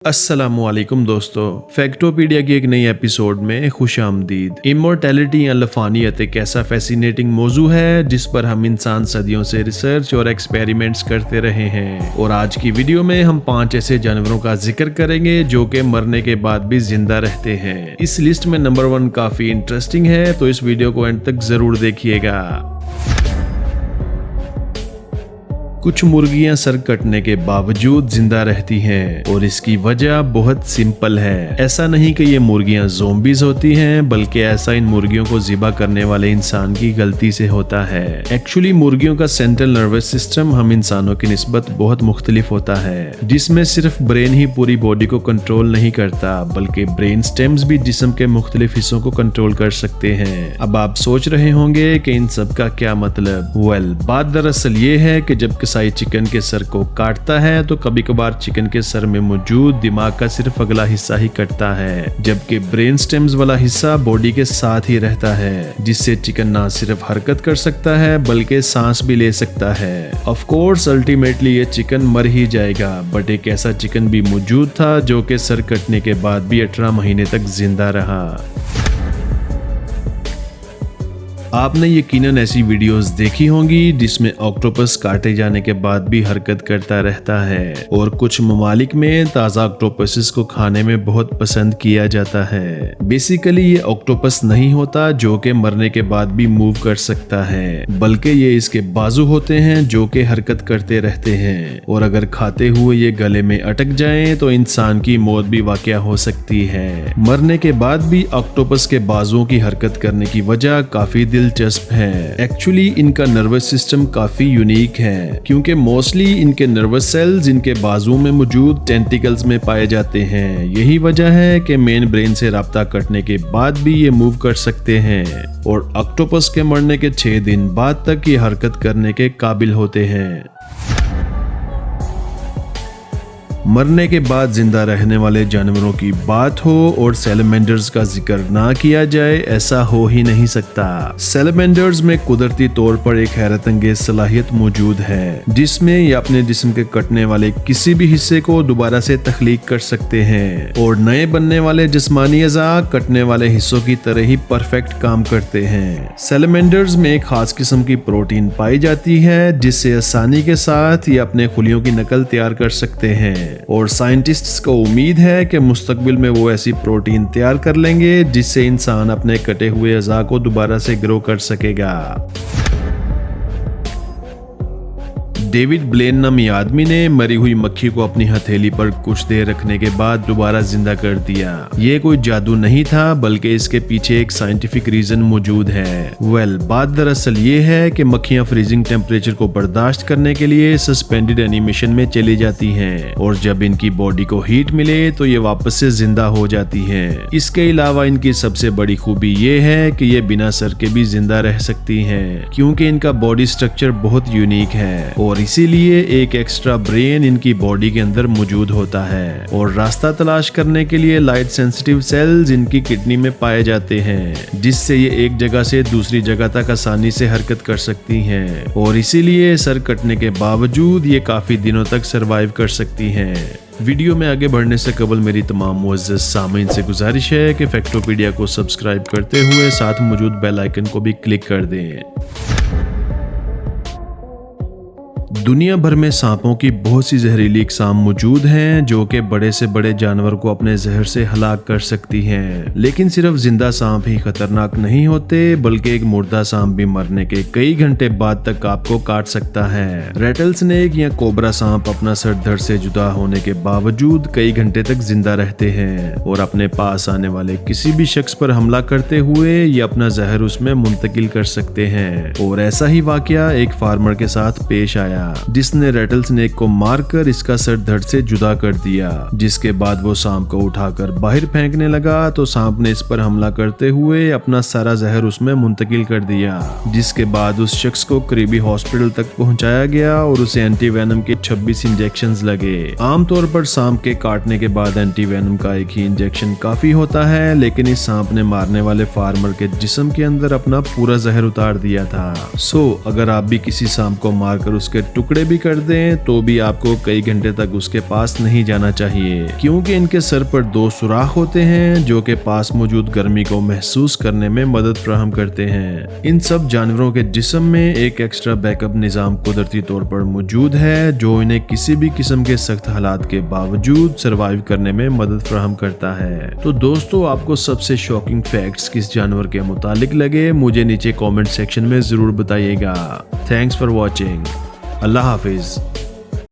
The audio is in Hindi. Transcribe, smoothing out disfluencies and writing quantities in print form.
अस्सलामुअलैकुम दोस्तों, फैक्टोपीडिया की एक नई एपिसोड में खुशामदीद। इमोर्टैलिटी या लफानियत एक ऐसा फैसिनेटिंग मौजू है जिस पर हम इंसान सदियों से रिसर्च और एक्सपेरिमेंट्स करते रहे हैं। और आज की वीडियो में हम 5 ऐसे जानवरों का जिक्र करेंगे जो कि मरने के बाद भी जिंदा रहते हैं। इस लिस्ट में नंबर 1 काफी इंटरेस्टिंग है, तो इस वीडियो को एंड तक जरूर देखिएगा। कुछ मुर्गियां सर कटने के बावजूद जिंदा रहती हैं और इसकी वजह बहुत सिंपल है। ऐसा नहीं कि ये मुर्गियां ज़ोंबीज होती हैं, बल्कि ऐसा इन मुर्गियों को ज़िबा करने वाले इंसान की गलती से होता है। एक्चुअली मुर्गियों का सेंट्रल नर्वस सिस्टम हम इंसानों की निस्बत बहुत मुख्तलिफ होता है, जिसमें सिर्फ ब्रेन ही पूरी बॉडी को कंट्रोल नहीं करता, बल्कि ब्रेन स्टेम्स भी जिस्म के मुख्तलिफ हिस्सों को कंट्रोल कर सकते हैं। अब आप सोच रहे होंगे कि इन सब का क्या मतलब। बात दरअसल ये है कि जब कसाई चिकन के सर को काटता है तो कभी कभार चिकन के सर में मौजूद दिमाग का सिर्फ अगला हिस्सा ही कटता है, जबकि ब्रेन स्टेम्स वाला हिस्सा बॉडी के साथ ही रहता है, जिससे चिकन ना सिर्फ हरकत कर सकता है बल्कि सांस भी ले सकता है। ऑफ कोर्स अल्टीमेटली ये चिकन मर ही जाएगा, बट एक ऐसा चिकन भी मौजूद था जो कि सर कटने के बाद भी 18 महीने तक जिंदा रहा। आपने यकीनन ऐसी वीडियोस देखी होंगी जिसमें ऑक्टोपस काटे जाने के बाद भी हरकत करता रहता है, और कुछ ममालिक में ताज़ा ऑक्टोपसिस को खाने में बहुत पसंद किया जाता है। बेसिकली ये ऑक्टोपस नहीं होता जो कि मरने के बाद भी मूव कर सकता है, बल्कि ये इसके बाजू होते हैं जो कि हरकत करते रहते हैं, और अगर खाते हुए ये गले में अटक जाएं तो इंसान की मौत भी वाक़या हो सकती है। मरने के बाद भी ऑक्टोपस के बाजुओं की हरकत करने की वजह काफी दिलचस्प है। एक्चुअली इनका नर्वस सिस्टम काफी यूनिक है, क्योंकि मोस्टली इनके नर्वस सेल्स इनके बाजुओं में मौजूद टेंटिकल्स में पाए जाते हैं। यही वजह है कि मेन ब्रेन से राब्ता कटने के बाद भी ये मूव कर सकते हैं, और ऑक्टोपस के मरने के 6 दिन बाद तक ये हरकत करने के काबिल होते हैं। मरने के बाद जिंदा रहने वाले जानवरों की बात हो और सैलमेंडर्स का जिक्र ना किया जाए, ऐसा हो ही नहीं सकता। सैलमेंडर्स में कुदरती तौर पर एक हैरत अंगेज सलाहियत मौजूद है, जिसमें ये अपने जिस्म के कटने वाले किसी भी हिस्से को दोबारा से तख्लीक कर सकते हैं, और नए बनने वाले जिस्मानी अज़ा कटने वाले हिस्सों की तरह ही परफेक्ट काम करते हैं। सैलमेंडर्स में एक खास किस्म की प्रोटीन पाई जाती है, जिससे आसानी के साथ ये अपने खुलियों की नकल तैयार कर सकते हैं, और साइंटिस्ट्स को उम्मीद है कि मुस्तकबिल में वो ऐसी प्रोटीन तैयार कर लेंगे जिससे इंसान अपने कटे हुए अज़ा को दोबारा से ग्रो कर सकेगा। डेविड ब्लेन नामी आदमी ने मरी हुई मक्खी को अपनी हथेली पर कुछ देर रखने के बाद दोबारा जिंदा कर दिया। ये कोई जादू नहीं था, बल्कि इसके पीछे एक साइंटिफिक रीजन मौजूद है। बात दरअसल ये है कि मक्खियां फ्रीजिंग टेम्परेचर को बर्दाश्त करने के लिए सस्पेंडेड एनिमेशन में चली जाती हैं, और जब इनकी बॉडी को हीट मिले तो ये वापस से जिंदा हो जाती हैं। इसके अलावा इनकी सबसे बड़ी खूबी ये है कि ये बिना सर के भी जिंदा रह सकती हैं, क्योंकि इनका बॉडी स्ट्रक्चर बहुत यूनिक है, और इसीलिए एक एक्स्ट्रा ब्रेन इनकी बॉडी के अंदर मौजूद होता है, और रास्ता तलाश करने के लिए लाइट सेंसिटिव सेल्स इनकी किडनी में पाए जाते हैं, जिससे ये एक जगह से दूसरी जगह तक आसानी से हरकत कर सकती हैं, और इसीलिए सर कटने के बावजूद ये काफी दिनों तक सरवाइव कर सकती हैं। वीडियो में आगे बढ़ने से कबल मेरी तमाम मुअज़्ज़ज़ सामीन से गुजारिश है कि फैक्टोपीडिया को सब्सक्राइब करते हुए साथ मौजूद बेल आइकन को भी क्लिक कर दें। दुनिया भर में सांपों की बहुत सी जहरीली अक़साम मौजूद हैं जो कि बड़े से बड़े जानवर को अपने जहर से हलाक कर सकती हैं। लेकिन सिर्फ जिंदा सांप ही खतरनाक नहीं होते, बल्कि एक मुर्दा सांप भी मरने के कई घंटे बाद तक आपको काट सकता है। रेटल स्नेक या कोबरा सांप अपना सर धड़ से जुदा होने के बावजूद कई घंटे तक जिंदा रहते हैं, और अपने पास आने वाले किसी भी शख्स पर हमला करते हुए ये अपना जहर उसमें मुंतकिल कर सकते हैं। और ऐसा ही वाकया एक फार्मर के साथ पेश आया, जिसने रेटल स्नेक को मारकर इसका सर धड़ से जुदा कर दिया। जिसके बाद वो सांप को उठाकर बाहर फेंकने लगा तो सांप ने इस पर हमला करते हुए अपना सारा जहर उसमें मुंतकिल कर दिया, जिसके बाद उस शख्स को करीबी हॉस्पिटल तक पहुंचाया गया और उसे एंटीवेनम के 26 इंजेक्शंस लगे। आमतौर पर सांप के काटने के बाद एंटीवेनम का एक ही इंजेक्शन काफी होता है, लेकिन इस सांप ने मारने वाले फार्मर के जिस्म के अंदर अपना पूरा जहर उतार दिया था। अगर आप भी किसी सांप को मारकर उसके टुकड़े भी कर दें तो भी आपको कई घंटे तक उसके पास नहीं जाना चाहिए, क्योंकि इनके सर पर 2 सुराख होते हैं जो कि पास मौजूद गर्मी को महसूस करने में मदद फराहम करते हैं। इन सब जानवरों के जिस्म में एक एक्स्ट्रा बैकअप निजाम कुदरती तौर पर मौजूद है जो इन्हें किसी भी किस्म के सख्त हालात के बावजूद सरवाइव करने में मदद फराहम करता है। तो दोस्तों, आपको सबसे शॉकिंग फैक्ट्स किस जानवर के मुतालिक लगे मुझे नीचे कमेंट सेक्शन में जरूर बताइएगा। Thanks for watching. Allah Hafiz.